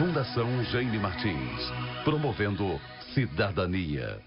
Fundação Jaime Martins, promovendo cidadania.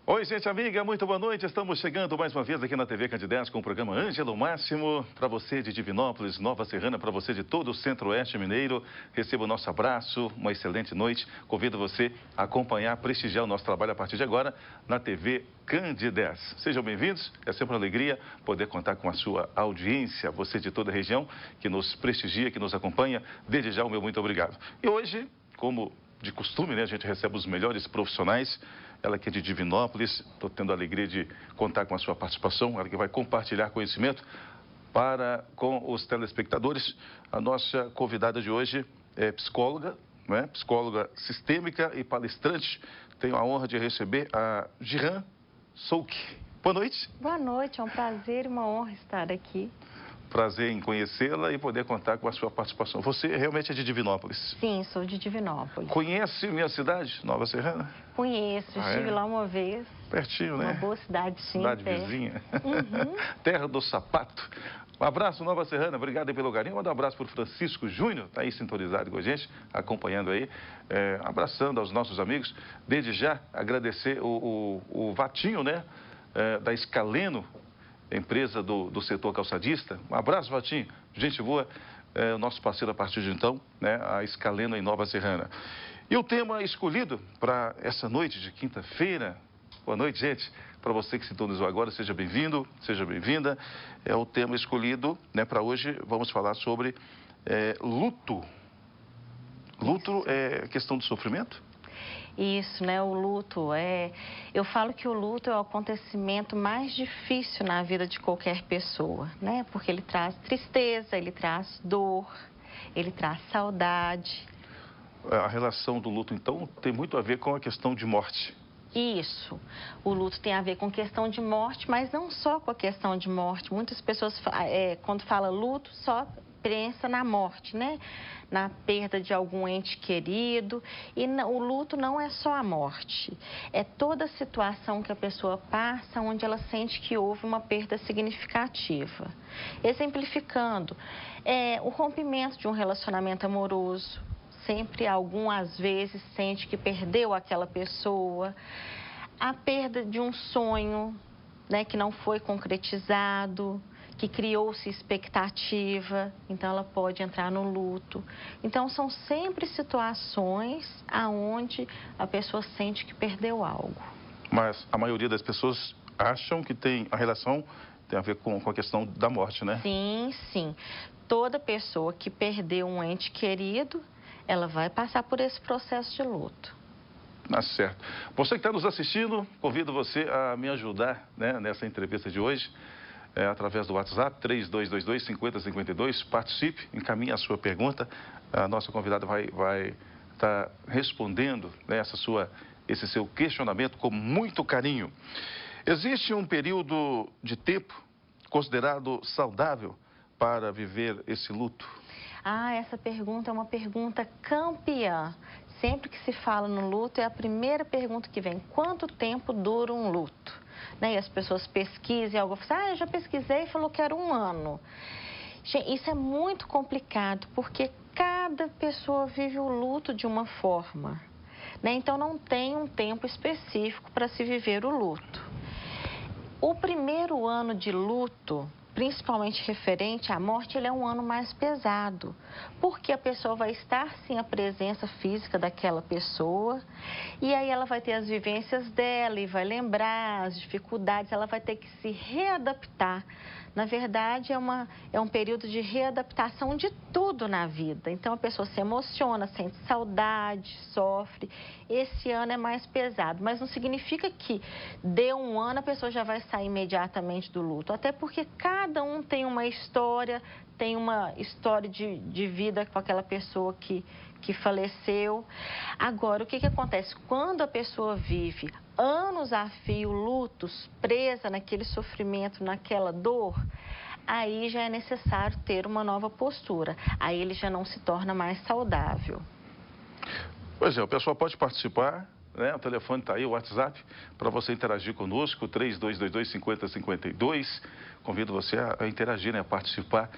Oi, gente amiga, muito boa noite. Estamos chegando mais uma vez aqui na TV Candidez com o programa Ângelo Máximo. Para você de Divinópolis, Nova Serrana, para você de todo o Centro-Oeste Mineiro, receba o nosso abraço, uma excelente noite. Convido você a acompanhar, prestigiar o nosso trabalho a partir de agora na TV Candidez. Sejam bem-vindos, é sempre uma alegria poder contar com a sua audiência, você de toda a região que nos prestigia, que nos acompanha. Desde já o meu muito obrigado. E hoje, como de costume, né, a gente recebe os melhores profissionais. Ela que é de Divinópolis, estou tendo a alegria de contar com a sua participação, ela que vai compartilhar conhecimento com os telespectadores. A nossa convidada de hoje é psicóloga, né? Psicóloga sistêmica e palestrante. Tenho a honra de receber a Giran Souk. Boa noite. Boa noite, é um prazer e uma honra estar aqui. Prazer em conhecê-la e poder contar com a sua participação. Você realmente é de Divinópolis? Sim, sou de Divinópolis. Conhece minha cidade, Nova Serrana? Conheço, estive lá uma vez. Pertinho, né? Uma boa cidade, sim. Cidade vizinha. Uhum. Terra do sapato. Um abraço, Nova Serrana. Obrigado aí pelo carinho. Manda um abraço para o Francisco Júnior, está aí sintonizado com a gente, acompanhando aí. Abraçando aos nossos amigos. Desde já, agradecer o Vatinho, né? Da Escaleno, empresa do setor calçadista. Um abraço, Vatinho. Gente boa, o nosso parceiro a partir de então, né? A Escaleno em Nova Serrana. E o tema escolhido para essa noite de quinta-feira, boa noite, gente, para você que sintonizou agora, seja bem-vindo, seja bem-vinda. É o tema escolhido, né, para hoje, vamos falar sobre luto. Luto é questão de sofrimento? Isso, né? O luto eu falo que o luto é o acontecimento mais difícil na vida de qualquer pessoa, né? Porque ele traz tristeza, ele traz dor, ele traz saudade. A relação do luto, então, tem muito a ver com a questão de morte. Isso. O luto tem a ver com questão de morte, mas não só com a questão de morte. Muitas pessoas, quando fala luto, só pensa na morte, né? Na perda de algum ente querido. E o luto não é só a morte. É toda a situação que a pessoa passa onde ela sente que houve uma perda significativa. Exemplificando, o rompimento de um relacionamento amoroso. Sempre, algumas vezes, sente que perdeu aquela pessoa. A perda de um sonho, né, que não foi concretizado, que criou-se expectativa, então ela pode entrar no luto. Então, são sempre situações aonde a pessoa sente que perdeu algo. Mas a maioria das pessoas acham que a relação tem a ver com a questão da morte, né? Sim, sim. Toda pessoa que perdeu um ente querido, ela vai passar por esse processo de luto. Certo. Você que está nos assistindo, convido você a me ajudar, né, nessa entrevista de hoje, através do WhatsApp 3222-5052. Participe, encaminhe a sua pergunta. A nossa convidada vai estar respondendo, né, esse seu questionamento com muito carinho. Existe um período de tempo considerado saudável para viver esse luto? Essa pergunta é uma pergunta campeã. Sempre que se fala no luto, é a primeira pergunta que vem. Quanto tempo dura um luto? Né? E as pessoas pesquisam algo, falam, eu já pesquisei e falou que era 1 ano. Gente, isso é muito complicado, porque cada pessoa vive o luto de uma forma. Né? Então, não tem um tempo específico para se viver o luto. O primeiro ano de luto, principalmente referente à morte, ele é um ano mais pesado, porque a pessoa vai estar sem a presença física daquela pessoa, e aí ela vai ter as vivências dela e vai lembrar as dificuldades, ela vai ter que se readaptar. Na verdade, é um período de readaptação de tudo na vida. Então, a pessoa se emociona, sente saudade, sofre. Esse ano é mais pesado, mas não significa que deu 1 ano a pessoa já vai sair imediatamente do luto. Até porque cada um tem uma história de vida com aquela pessoa que faleceu. Agora, o que acontece? Quando a pessoa vive anos a fio, lutos, presa naquele sofrimento, naquela dor, aí já é necessário ter uma nova postura. Aí ele já não se torna mais saudável. Pois é, o pessoal pode participar, né? O telefone está aí, o WhatsApp, para você interagir conosco, 3222-5052. Convido você a interagir, né? A participar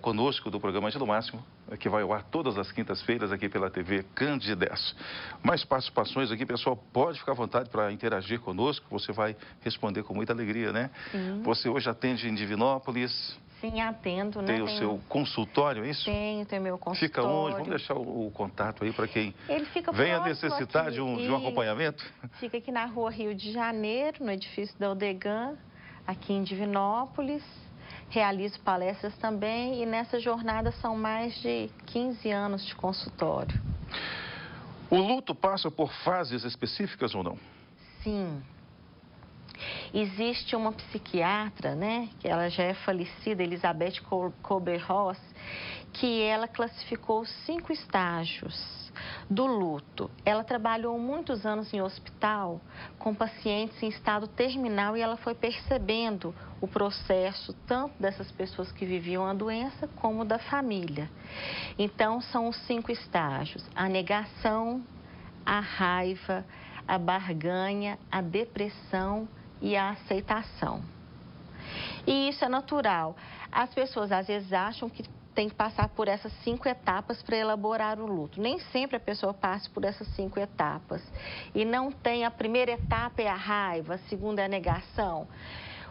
conosco do programa Ângelo Máximo, que vai ao ar todas as quintas-feiras aqui pela TV Candidez. Mais participações aqui, pessoal, pode ficar à vontade para interagir conosco, você vai responder com muita alegria, né? Sim. Você hoje atende em Divinópolis? Sim, atendo, né? Tem o seu consultório, é isso? Tenho meu consultório. Fica onde? Vamos deixar o contato aí para quem Ele fica venha próximo necessitar aqui. de um acompanhamento. Fica aqui na rua Rio de Janeiro, no edifício da Odegan, aqui em Divinópolis. Realizo palestras também e nessa jornada são mais de 15 anos de consultório. O luto passa por fases específicas ou não? Sim. Existe uma psiquiatra, né, que ela já é falecida, Elizabeth Kübler-Ross, que ela classificou 5 estágios do luto. Ela trabalhou muitos anos em hospital com pacientes em estado terminal e ela foi percebendo o processo tanto dessas pessoas que viviam a doença como da família. Então, são os 5 estágios: a negação, a raiva, a barganha, a depressão e a aceitação. E isso é natural. As pessoas às vezes acham que tem que passar por essas 5 etapas para elaborar o luto. Nem sempre a pessoa passa por essas 5 etapas. E não tem, a primeira etapa é a raiva, a segunda é a negação.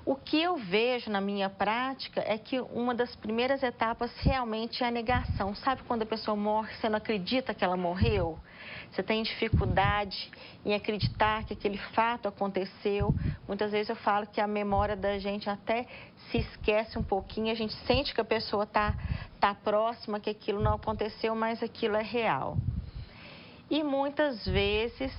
O que eu vejo na minha prática é que uma das primeiras etapas realmente é a negação. Sabe quando a pessoa morre, você não acredita que ela morreu? Você tem dificuldade em acreditar que aquele fato aconteceu. Muitas vezes eu falo que a memória da gente até se esquece um pouquinho. A gente sente que a pessoa tá próxima, que aquilo não aconteceu, mas aquilo é real. E muitas vezes,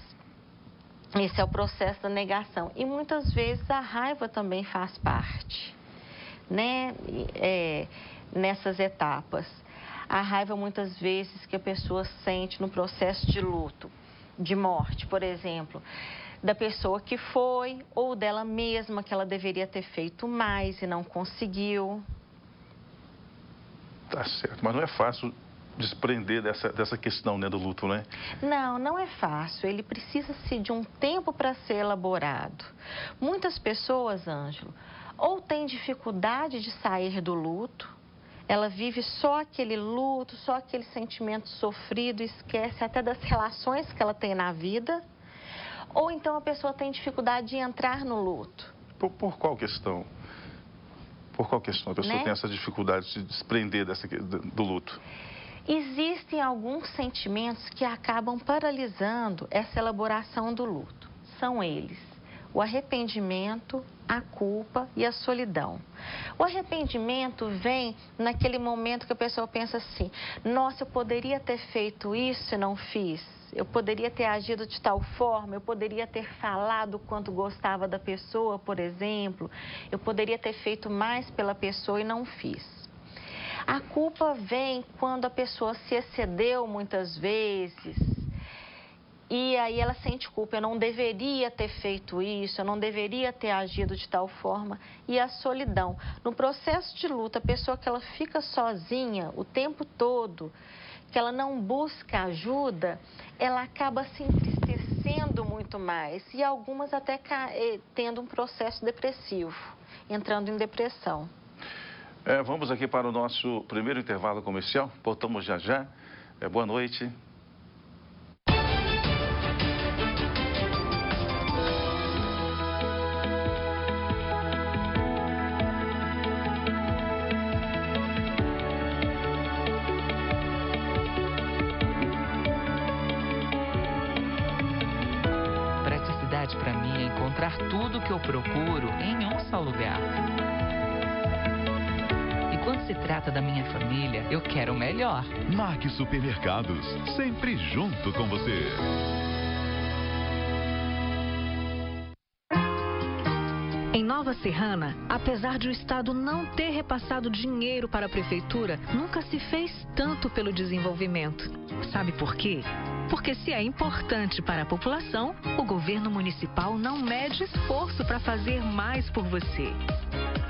esse é o processo da negação. E muitas vezes a raiva também faz parte, né? Nessas etapas. A raiva, muitas vezes, que a pessoa sente no processo de luto, de morte, por exemplo, da pessoa que foi ou dela mesma, que ela deveria ter feito mais e não conseguiu. Tá certo, mas não é fácil desprender dessa questão, né, do luto, né? Não é fácil. Ele precisa-se de um tempo para ser elaborado. Muitas pessoas, Ângelo, ou têm dificuldade de sair do luto, ela vive só aquele luto, só aquele sentimento sofrido, esquece até das relações que ela tem na vida. Ou então a pessoa tem dificuldade de entrar no luto. Por qual questão? Por qual questão a pessoa tem essa dificuldade de se desprender do luto? Existem alguns sentimentos que acabam paralisando essa elaboração do luto. São eles: o arrependimento, a culpa e a solidão. O arrependimento vem naquele momento que a pessoa pensa assim: nossa, eu poderia ter feito isso e não fiz. Eu poderia ter agido de tal forma, eu poderia ter falado o quanto gostava da pessoa, por exemplo. Eu poderia ter feito mais pela pessoa e não fiz. A culpa vem quando a pessoa se excedeu muitas vezes. E aí ela sente culpa: eu não deveria ter feito isso, eu não deveria ter agido de tal forma. E a solidão. No processo de luta, a pessoa que ela fica sozinha o tempo todo, que ela não busca ajuda, ela acaba se entristecendo muito mais. E algumas até tendo um processo depressivo, entrando em depressão. Vamos aqui para o nosso primeiro intervalo comercial. Voltamos já já. Boa noite. Para mim é encontrar tudo que eu procuro em um só lugar. E quando se trata da minha família, eu quero o melhor. Marque Supermercados, sempre junto com você. Em Nova Serrana, apesar de o Estado não ter repassado dinheiro para a Prefeitura, nunca se fez tanto pelo desenvolvimento. Sabe por quê? Porque se é importante para a população, o governo municipal não mede esforço para fazer mais por você.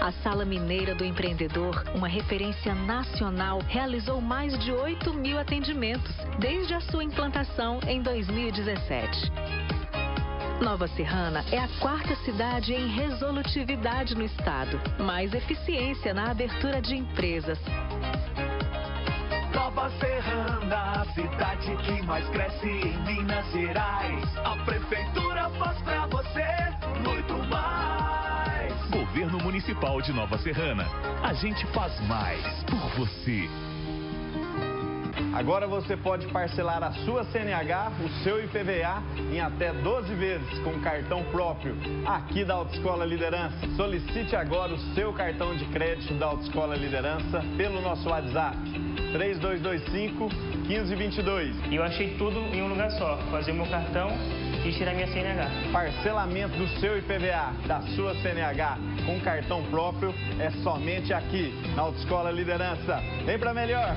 A Sala Mineira do Empreendedor, uma referência nacional, realizou mais de 8.000 atendimentos desde a sua implantação em 2017. Nova Serrana é a quarta cidade em resolutividade no estado, mais eficiência na abertura de empresas. Nova Serrana, a cidade que mais cresce em Minas Gerais. A prefeitura faz pra você muito mais. Governo Municipal de Nova Serrana. A gente faz mais por você. Agora você pode parcelar a sua CNH, o seu IPVA, em até 12 vezes com cartão próprio aqui da Autoescola Liderança. Solicite agora o seu cartão de crédito da Autoescola Liderança pelo nosso WhatsApp 3225-1522. E eu achei tudo em um lugar só, fazer o meu cartão e tirar minha CNH. Parcelamento do seu IPVA, da sua CNH, com cartão próprio, é somente aqui na Autoescola Liderança. Vem pra melhor!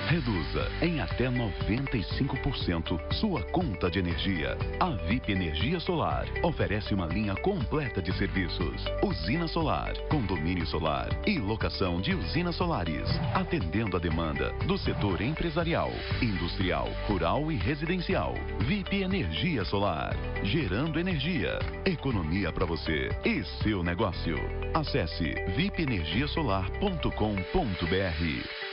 Reduza em até 95% sua conta de energia. A VIP Energia Solar oferece uma linha completa de serviços. Usina solar, condomínio solar e locação de usinas solares, atendendo a demanda do setor empresarial, industrial, rural e residencial. VIP Energia Solar, gerando energia, economia para você e seu negócio. Acesse vipenergiasolar.com.br.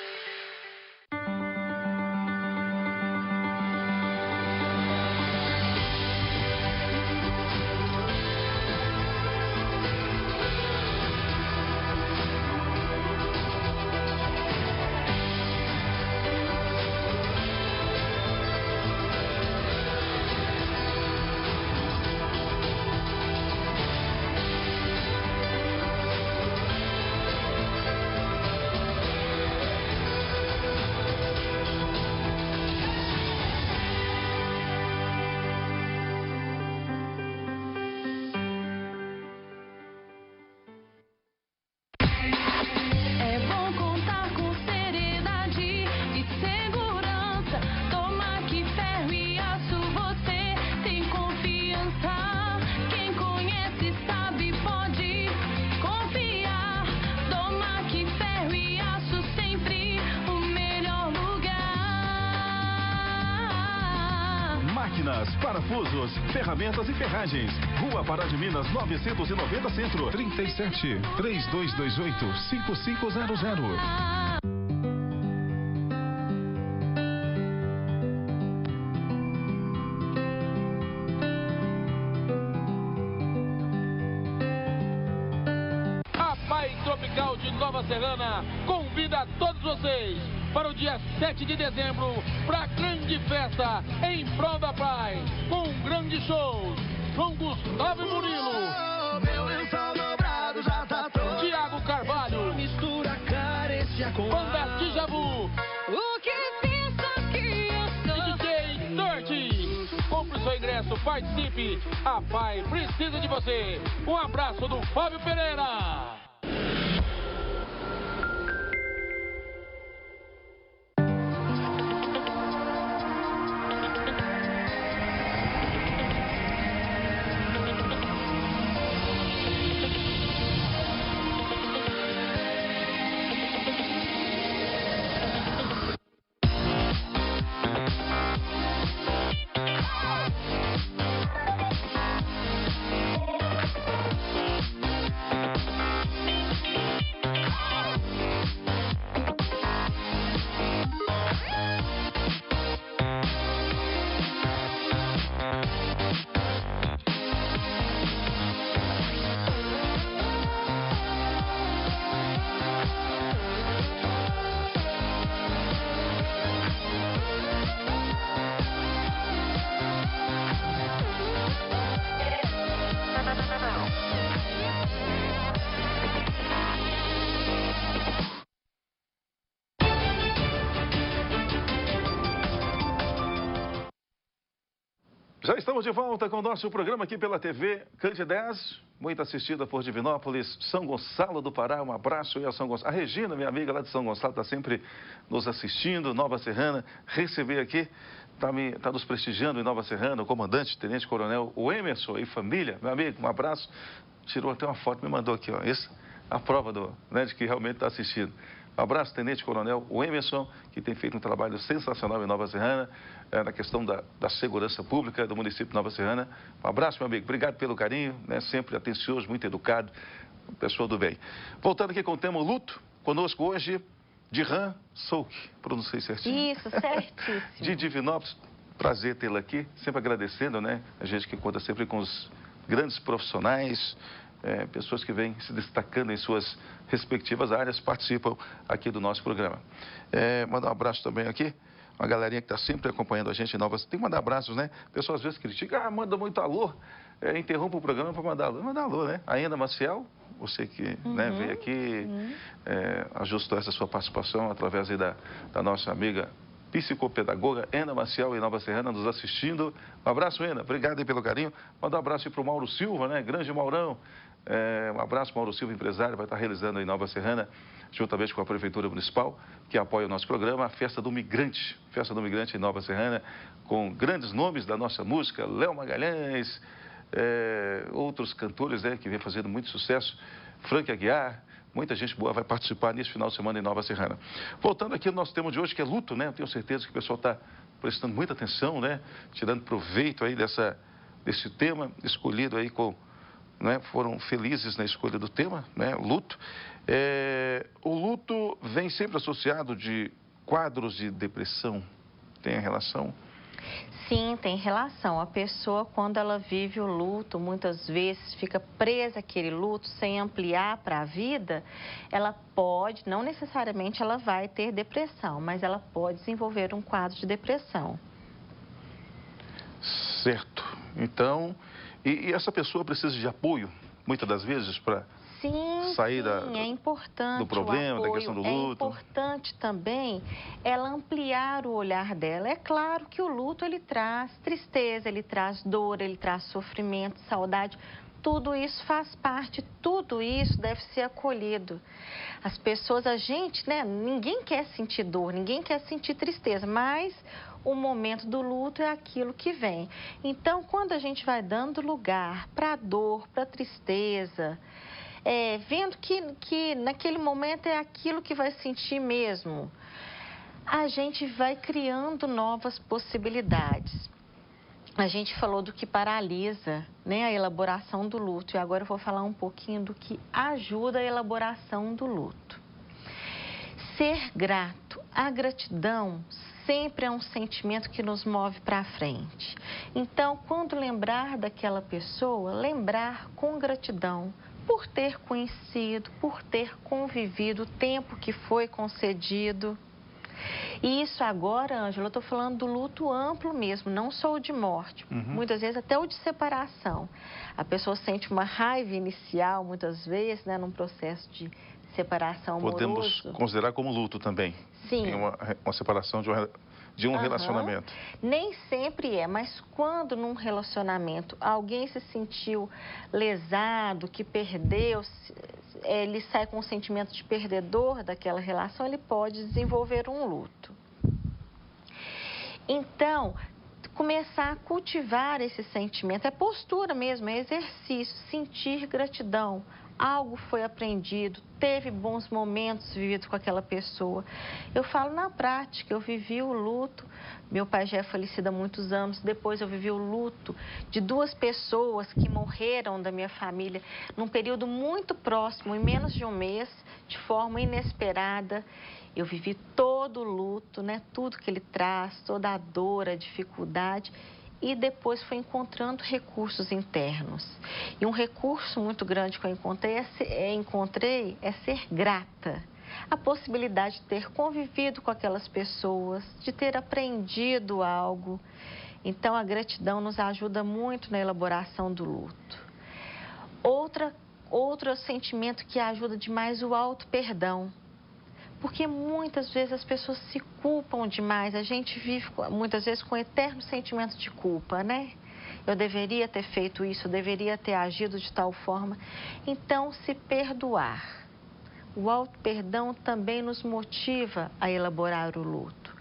Parafusos, ferramentas e ferragens. Rua Pará de Minas, 990 Centro. 37 3228 5500. A Pai Tropical de Nova Serrana convida todos vocês para o dia 7 de dezembro, para a grande festa em prol da Pai, com um grande show. João Gustavo e Murilo, Tiago Carvalho, Banda Djavu, e DJ Dirty. Compre seu ingresso, participe. A Pai precisa de você. Um abraço do Fábio Pereira. Já estamos de volta com o nosso programa aqui pela TV Candidez, muito assistida por Divinópolis, São Gonçalo do Pará. Um abraço aí a São Gonçalo. A Regina, minha amiga lá de São Gonçalo, está sempre nos assistindo. Nova Serrana, receber aqui tá nos prestigiando em Nova Serrana, o comandante, tenente coronel, o Emerson e família, meu amigo, um abraço. Tirou até uma foto, me mandou aqui, ó, isso, a prova de que realmente está assistindo. Um abraço, tenente coronel, o Emerson, que tem feito um trabalho sensacional em Nova Serrana, na questão da segurança pública do município de Nova Serrana. Um abraço, meu amigo, obrigado pelo carinho, né, sempre atencioso, muito educado, pessoa do bem. Voltando aqui com o tema luto, conosco hoje, Dirhan Souk, pronunciei certinho. Isso, certíssimo. De Divinópolis, prazer tê-la aqui, sempre agradecendo, né? A gente que conta sempre com os grandes profissionais, pessoas que vêm se destacando em suas respectivas áreas, participam aqui do nosso programa. Mandar um abraço também aqui, uma galerinha que está sempre acompanhando a gente em Novas. Tem que mandar abraços, né? O pessoal às vezes critica, manda muito alô, interrompe o programa para mandar alô. Manda alô, né? A Ana Maciel, você que né, veio aqui, ajustou essa sua participação através aí da nossa amiga psicopedagoga Ana Maciel em Nova Serrana, nos assistindo. Um abraço, Ana. Obrigado aí pelo carinho. Manda um abraço aí para o Mauro Silva, né? Grande Maurão. Um abraço, Mauro Silva, empresário, vai estar realizando em Nova Serrana, juntamente com a Prefeitura Municipal, que apoia o nosso programa, a Festa do Migrante em Nova Serrana, com grandes nomes da nossa música, Léo Magalhães, outros cantores, né, que vem fazendo muito sucesso, Frank Aguiar, muita gente boa vai participar nesse final de semana em Nova Serrana. Voltando aqui ao nosso tema de hoje, que é luto, né? Eu tenho certeza que o pessoal está prestando muita atenção, né? Tirando proveito aí desse tema, escolhido aí né? Foram felizes na escolha do tema, né? Luto. O luto vem sempre associado de quadros de depressão. Tem a relação? Sim, tem relação. A pessoa, quando ela vive o luto, muitas vezes fica presa àquele luto sem ampliar para a vida, ela pode, não necessariamente ela vai ter depressão, mas ela pode desenvolver um quadro de depressão. Certo. Então, e essa pessoa precisa de apoio, muitas das vezes, para sair é importante do problema, da questão do luto. É importante também ela ampliar o olhar dela. É claro que o luto ele traz tristeza, ele traz dor, ele traz sofrimento, saudade. Tudo isso faz parte, tudo isso deve ser acolhido. As pessoas, a gente, né, ninguém quer sentir dor, ninguém quer sentir tristeza, mas o momento do luto é aquilo que vem. Então, quando a gente vai dando lugar para a dor, para a tristeza, vendo que naquele momento é aquilo que vai sentir mesmo, a gente vai criando novas possibilidades. A gente falou do que paralisa, né, a elaboração do luto, e agora eu vou falar um pouquinho do que ajuda a elaboração do luto. Ser grato, a gratidão sempre é um sentimento que nos move para frente. Então, quando lembrar daquela pessoa, lembrar com gratidão por ter conhecido, por ter convivido o tempo que foi concedido. E isso agora, Ângela, eu estou falando do luto amplo mesmo, não só o de morte. Muitas vezes até o de separação. A pessoa sente uma raiva inicial, muitas vezes, né, num processo de separação amoroso. Podemos considerar como luto também. Sim. Tem uma separação de um relacionamento. Nem sempre é, mas quando num relacionamento alguém se sentiu lesado, que perdeu, ele sai com um sentimento de perdedor daquela relação, ele pode desenvolver um luto. Então, começar a cultivar esse sentimento, é postura mesmo, é exercício, sentir gratidão. Algo foi aprendido, teve bons momentos vividos com aquela pessoa. Eu falo na prática, eu vivi o luto, meu pai já é falecido há muitos anos, depois eu vivi o luto de 2 pessoas que morreram da minha família num período muito próximo, em menos de um mês, de forma inesperada. Eu vivi todo o luto, né? Tudo que ele traz, toda a dor, a dificuldade. E depois foi encontrando recursos internos. E um recurso muito grande que eu encontrei é ser grata. A possibilidade de ter convivido com aquelas pessoas, de ter aprendido algo. Então, a gratidão nos ajuda muito na elaboração do luto. Outro sentimento que ajuda demais, o auto-perdão. Porque muitas vezes as pessoas se culpam demais. A gente vive muitas vezes com um eterno sentimento de culpa, né? Eu deveria ter feito isso, eu deveria ter agido de tal forma. Então, se perdoar. O auto-perdão também nos motiva a elaborar o luto.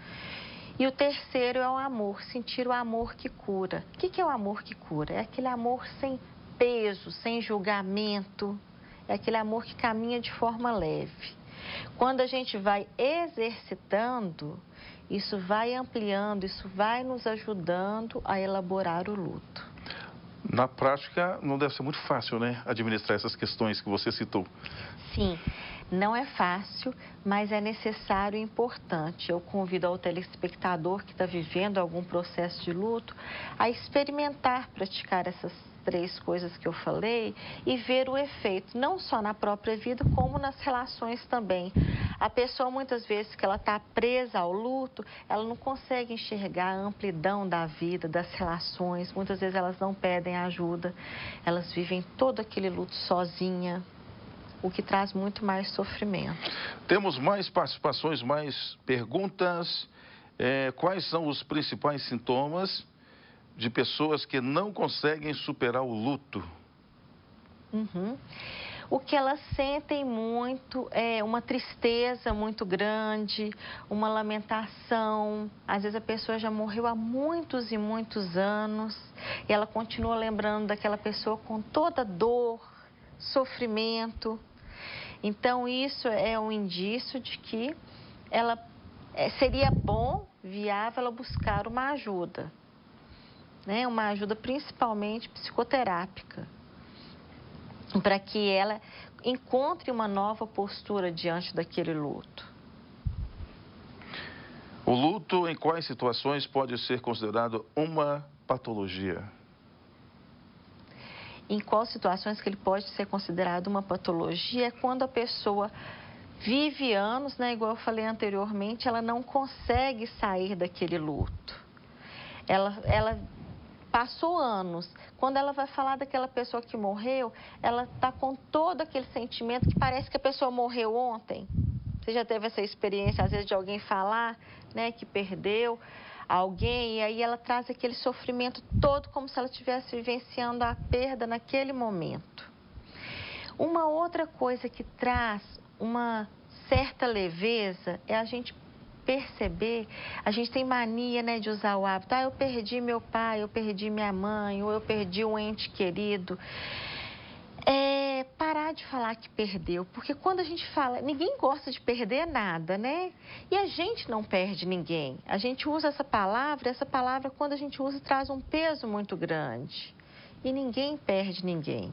E o terceiro é o amor, sentir o amor que cura. O que é o amor que cura? É aquele amor sem peso, sem julgamento, é aquele amor que caminha de forma leve. Quando a gente vai exercitando, isso vai ampliando, isso vai nos ajudando a elaborar o luto. Na prática, não deve ser muito fácil, né, administrar essas questões que você citou. Sim, não é fácil, mas é necessário e importante. Eu convido ao telespectador que está vivendo algum processo de luto a experimentar, praticar essas 3 coisas que eu falei e ver o efeito, não só na própria vida, como nas relações também. A pessoa, muitas vezes, que ela está presa ao luto, ela não consegue enxergar a amplidão da vida, das relações. Muitas vezes elas não pedem ajuda, elas vivem todo aquele luto sozinha, o que traz muito mais sofrimento. Temos mais participações, mais perguntas. Quais são os principais sintomas de pessoas que não conseguem superar o luto? O que elas sentem muito é uma tristeza muito grande, uma lamentação. Às vezes a pessoa já morreu há muitos e muitos anos e ela continua lembrando daquela pessoa com toda dor, sofrimento. Então isso é um indício de que ela seria bom, viável, ela buscar uma ajuda. Uma ajuda principalmente psicoterápica, para que ela encontre uma nova postura diante daquele luto. O luto, em quais situações pode ser considerado uma patologia? Em quais situações que ele pode ser considerado uma patologia é quando a pessoa vive anos, igual eu falei anteriormente, ela não consegue sair daquele luto. Ela passou anos. Quando ela vai falar daquela pessoa que morreu, ela está com todo aquele sentimento que parece que a pessoa morreu ontem. Você já teve essa experiência, às vezes, de alguém falar, que perdeu alguém, e aí ela traz aquele sofrimento todo como se ela estivesse vivenciando a perda naquele momento. Uma outra coisa que traz uma certa leveza é a gente perceber, a gente tem mania, de usar o hábito, eu perdi meu pai, eu perdi minha mãe, ou eu perdi um ente querido. Parar de falar que perdeu, porque quando a gente fala, ninguém gosta de perder nada, E a gente não perde ninguém. A gente usa essa palavra, quando a gente usa, traz um peso muito grande. E ninguém perde ninguém.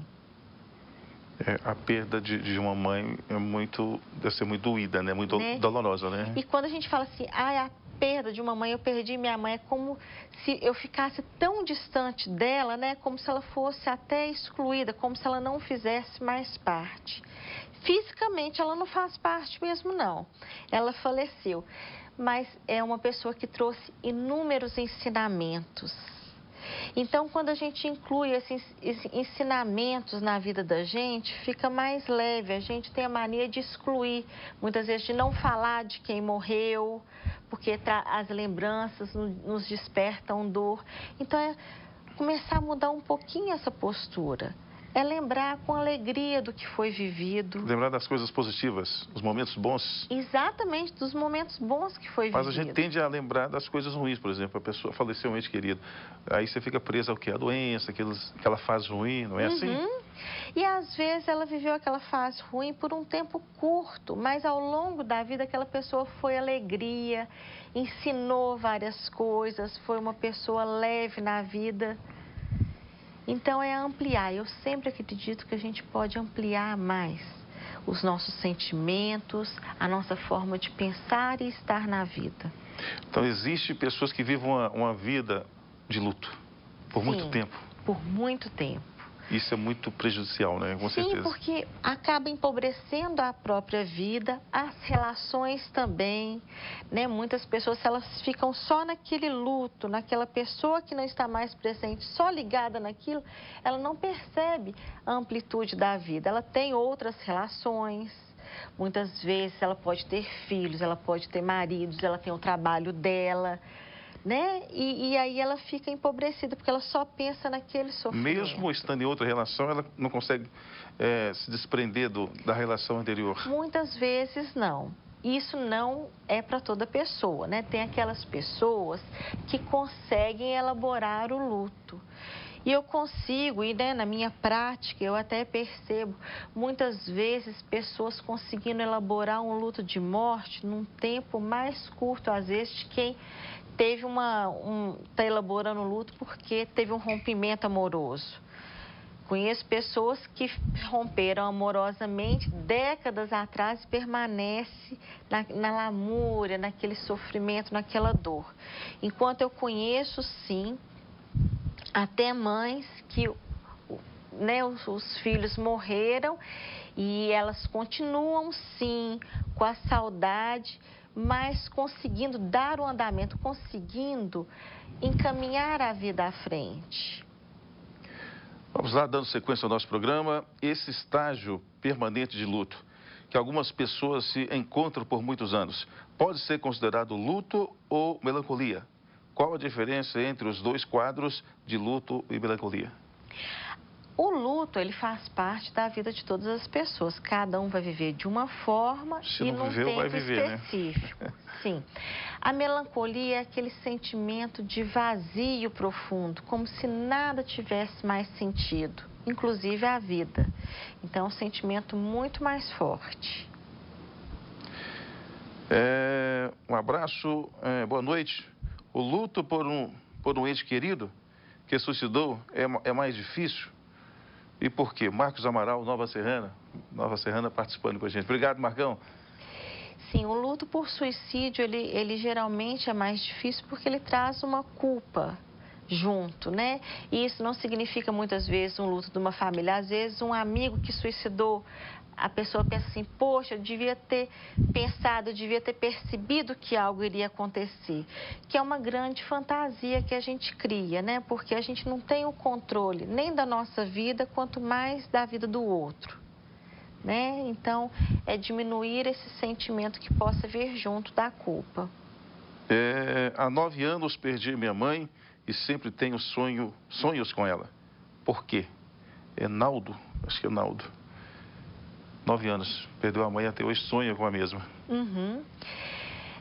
A perda de uma mãe deve ser muito doída, muito dolorosa, E quando a gente fala assim, a perda de uma mãe, eu perdi minha mãe, é como se eu ficasse tão distante dela, como se ela fosse até excluída, como se ela não fizesse mais parte. Fisicamente, ela não faz parte mesmo, não. Ela faleceu, mas é uma pessoa que trouxe inúmeros ensinamentos. Então, quando a gente inclui esses ensinamentos na vida da gente, fica mais leve. A gente tem a mania de excluir, muitas vezes de não falar de quem morreu, porque as lembranças nos despertam dor. Então, é começar a mudar um pouquinho essa postura. É lembrar com alegria do que foi vivido. Lembrar das coisas positivas, os momentos bons. Exatamente, dos momentos bons que foi vivido. Mas a gente tende a lembrar das coisas ruins, por exemplo, a pessoa faleceu um ente querido. Aí você fica presa ao que? A doença, aquela fase ruim, não é assim? E às vezes ela viveu aquela fase ruim por um tempo curto, mas ao longo da vida aquela pessoa foi alegria, ensinou várias coisas, foi uma pessoa leve na vida. Então, é ampliar. Eu sempre acredito que a gente pode ampliar mais os nossos sentimentos, a nossa forma de pensar e estar na vida. Então, existem pessoas que vivem uma vida de luto por muito tempo. Por muito tempo. Isso é muito prejudicial, Com certeza. Sim, porque acaba empobrecendo a própria vida, as relações também, Muitas pessoas, se elas ficam só naquele luto, naquela pessoa que não está mais presente, só ligada naquilo, ela não percebe a amplitude da vida. Ela tem outras relações, muitas vezes ela pode ter filhos, ela pode ter maridos, ela tem o trabalho dela, E aí ela fica empobrecida, porque ela só pensa naquele sofrimento. Mesmo estando em outra relação, ela não consegue se desprender da relação anterior? Muitas vezes não. isso não é para toda pessoa, né? Tem aquelas pessoas que conseguem elaborar o luto. E eu consigo, e né, na minha prática, eu até percebo, muitas vezes, pessoas conseguindo elaborar um luto de morte num tempo mais curto, às vezes, de quem teve está elaborando luto porque teve um rompimento amoroso. Conheço pessoas que romperam amorosamente décadas atrás e permanece na lamúria, naquele sofrimento, naquela dor. Enquanto eu conheço, sim, até mães que né, os filhos morreram e elas continuam, sim, com a saudade, mas conseguindo dar o andamento, conseguindo encaminhar a vida à frente. Vamos lá, dando sequência ao nosso programa. Esse estágio permanente de luto, que algumas pessoas se encontram por muitos anos, pode ser considerado luto ou melancolia? Qual a diferença entre os dois quadros de luto e melancolia? O luto, ele faz parte da vida de todas as pessoas. Cada um vai viver de uma forma e num tempo específico. Né? Sim. A melancolia é aquele sentimento de vazio profundo, como se nada tivesse mais sentido, inclusive a vida. Então, é um sentimento muito mais forte. Um abraço, boa noite. O luto por um ente querido que suicidou é mais difícil? E por quê? Marcos Amaral, Nova Serrana participando com a gente. Obrigado, Marcão. Sim, o luto por suicídio, ele geralmente é mais difícil porque ele traz uma culpa junto, né? E isso não significa muitas vezes um luto de uma família. Às vezes um amigo que suicidou, a pessoa pensa assim, poxa, eu devia ter pensado, eu devia ter percebido que algo iria acontecer. Que é uma grande fantasia que a gente cria, né? Porque a gente não tem o controle nem da nossa vida, quanto mais da vida do outro, né? Então, é diminuir esse sentimento que possa vir junto da culpa. Há 9 anos perdi minha mãe e sempre tenho sonhos com ela. Por quê? É Naldo, acho que é Naldo. 9 anos, perdeu a mãe, até hoje sonha com a mesma. Uhum.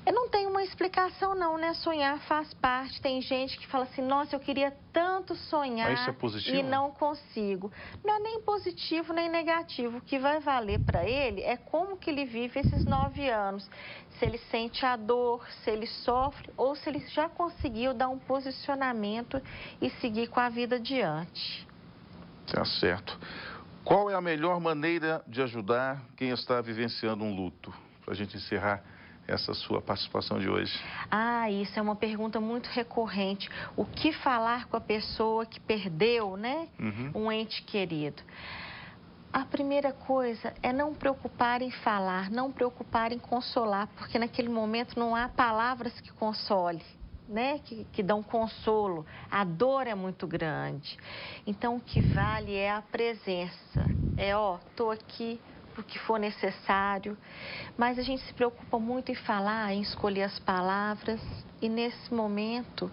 Eu não tenho uma explicação não, né? Sonhar faz parte. Tem gente que fala assim, nossa, eu queria tanto sonhar. Mas isso é positivo? E não consigo. Não é nem positivo nem negativo. O que vai valer para ele é como que ele vive esses 9 anos. Se ele sente a dor, se ele sofre ou se ele já conseguiu dar um posicionamento e seguir com a vida adiante. Tá certo. Qual é a melhor maneira de ajudar quem está vivenciando um luto? Para a gente encerrar essa sua participação de hoje. Isso é uma pergunta muito recorrente. O que falar com a pessoa que perdeu, né? Um ente querido? A primeira coisa é não preocupar em falar, não preocupar em consolar, porque naquele momento não há palavras que console. Né, que dão consolo, a dor é muito grande. Então, o que vale é a presença. Estou aqui para o que for necessário, mas a gente se preocupa muito em falar, em escolher as palavras, e nesse momento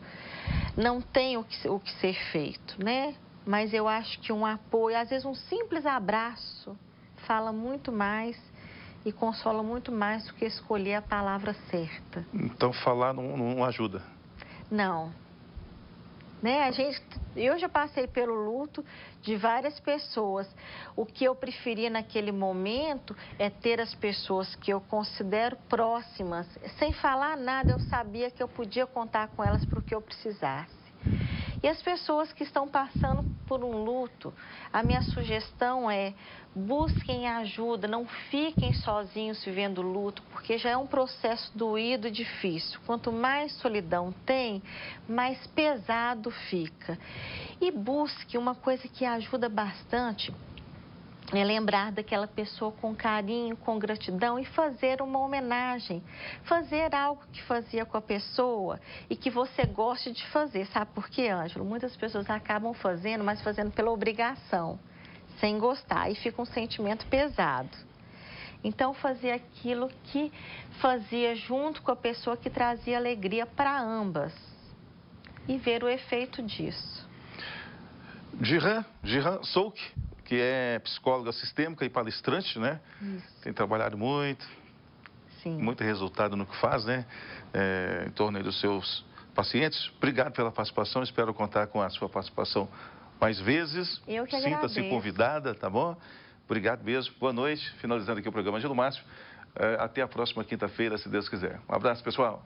não tem o que ser feito, né? Mas eu acho que um apoio, às vezes um simples abraço, fala muito mais e consola muito mais do que escolher a palavra certa. Então, falar não ajuda? Não. Né? Eu já passei pelo luto de várias pessoas. O que eu preferia naquele momento é ter as pessoas que eu considero próximas. Sem falar nada, eu sabia que eu podia contar com elas para o que eu precisasse. E as pessoas que estão passando por um luto, a minha sugestão é busquem ajuda, não fiquem sozinhos vivendo luto, porque já é um processo doído e difícil. Quanto mais solidão tem, mais pesado fica. E busque uma coisa que ajuda bastante, é lembrar daquela pessoa com carinho, com gratidão e fazer uma homenagem. Fazer algo que fazia com a pessoa e que você goste de fazer. Sabe por quê, Ângelo? Muitas pessoas acabam fazendo, mas fazendo pela obrigação, sem gostar. E fica um sentimento pesado. Então, fazer aquilo que fazia junto com a pessoa que trazia alegria para ambas. E ver o efeito disso. Jiran Souk, que é psicóloga sistêmica e palestrante, né? Isso. Tem trabalhado muito. Sim. muito resultado no que faz, né? Em torno aí dos seus pacientes. Obrigado pela participação, espero contar com a sua participação mais vezes. Eu que agradeço. Sinta-se convidada, tá bom? Obrigado mesmo. Boa noite. Finalizando aqui o programa Angelo Márcio. Até a próxima quinta-feira, se Deus quiser. Um abraço, pessoal.